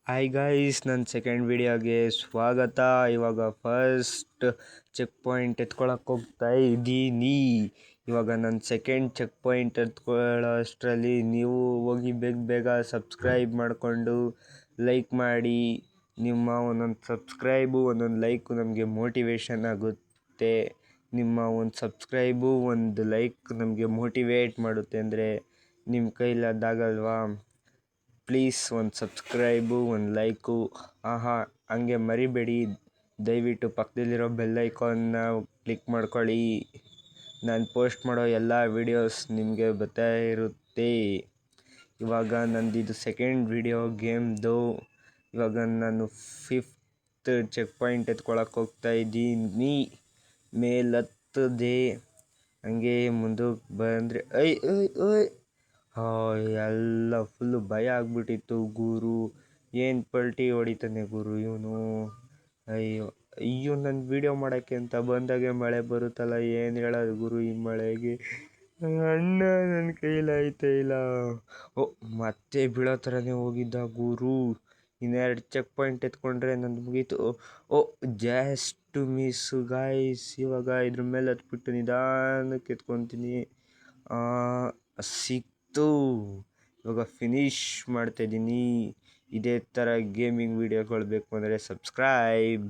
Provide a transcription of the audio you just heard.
Hi guys, ನನ್ನ second ವಿಡಿಯೋಗೆ ಸ್ವಾಗತ. ಇವಾಗ ಫಸ್ಟ್ ಚೆಕ್ ಪಾಯಿಂಟ್ ಎತ್ಕೊಳಕ್ಕೆ ಹೋಗ್ತಾ ಇದ್ದೀನಿ. ಇವಾಗ ನನ್ನ ಸೆಕೆಂಡ್ ಚೆಕ್ ಪಾಯಿಂಟ್ ಎತ್ಕೊಳ್ಳೋ ಅಷ್ಟರಲ್ಲಿ ನೀವು ಹೋಗಿ ಬೇಗ ಸಬ್ಸ್ಕ್ರೈಬ್ ಮಾಡಿಕೊಂಡು ಲೈಕ್ ಮಾಡಿ. ನಿಮ್ಮ ಒಂದೊಂದು ಸಬ್ಸ್ಕ್ರೈಬು ಒಂದೊಂದು ಲೈಕು ನಮಗೆ ಮೋಟಿವೇಶನ್ ಆಗುತ್ತೆ. ನಿಮ್ಮ ಒಂದು ಸಬ್ಸ್ಕ್ರೈಬು ಒಂದು ಲೈಕ್ ನಮಗೆ ಮೋಟಿವೇಟ್ ಮಾಡುತ್ತೆ ಅಂದರೆ ನಿಮ್ಮ ಕೈಲಾದಾಗಲ್ವಾ. ಪ್ಲೀಸ್ ಒಂದು ಸಬ್ಸ್ಕ್ರೈಬು ಒಂದು ಲೈಕು ಹಂಗೆ ಮರಿಬೇಡಿ. ದಯವಿಟ್ಟು ಪಕ್ಕದಲ್ಲಿರೋ ಬೆಲ್ ಐಕಾನ್ನ ಕ್ಲಿಕ್ ಮಾಡ್ಕೊಳ್ಳಿ. ನಾನು ಪೋಸ್ಟ್ ಮಾಡೋ ಎಲ್ಲ ವೀಡಿಯೋಸ್ ನಿಮಗೆ ಬರ್ತಾ ಇರುತ್ತೆ. ಇವಾಗ ನಂದಿದು ಸೆಕೆಂಡ್ ವಿಡಿಯೋ ಗೇಮ್ದು. ಇವಾಗ ನಾನು 5th ಚೆಕ್ ಪಾಯಿಂಟ್ ಎತ್ಕೊಳಕ್ಕೆ ಹೋಗ್ತಾ ಇದ್ದೀನಿ. ಮೇಲತ್ತದೆ ಹಂಗೆ ಮುಂದಕ್ಕೆ ಬಂದರೆ ಎಲ್ಲ ಫುಲ್ಲು ಭಯ ಆಗ್ಬಿಟ್ಟಿತ್ತು. ಗುರು ಏನು ಪಲ್ಟಿ ಹೊಡಿತಾನೆ ಗುರು ಇವನು. ಅಯ್ಯೋ ನನ್ನ ವೀಡಿಯೋ ಮಾಡೋಕ್ಕೆ ಅಂತ ಬಂದಾಗೆ ಮಳೆ ಬರುತ್ತಲ್ಲ, ಏನು ಹೇಳೋದು ಗುರು ಈ ಮಳೆಗೆ. ಅಣ್ಣ ನನ್ನ ಕೈಲಾಯ್ತೇ ಇಲ್ಲ. ಮತ್ತೆ ಬೀಳೋ ಥರನೇ ಹೋಗಿದ್ದ ಗುರು. ಇನ್ನೆರಡು ಚೆಕ್ ಪಾಯಿಂಟ್ ಎತ್ಕೊಂಡ್ರೆ ನಂದು ಮುಗೀತು. Just miss guys. ಇವಾಗ ಇದ್ರ ಮೇಲೆ ಹತ್ಬಿಟ್ಟು ನಿಧಾನಕ್ಕೆ ಎತ್ಕೊತೀನಿ. ಸಿಕ್ತು. ಇವಾಗ ಫಿನಿಶ್ ಮಾಡ್ತಾಯಿದ್ದೀನಿ. ಇದೇ ಥರ ಗೇಮಿಂಗ್ ವೀಡಿಯೋಗಳು ಬೇಕು ಅಂದರೆ ಸಬ್ಸ್ಕ್ರೈಬ್.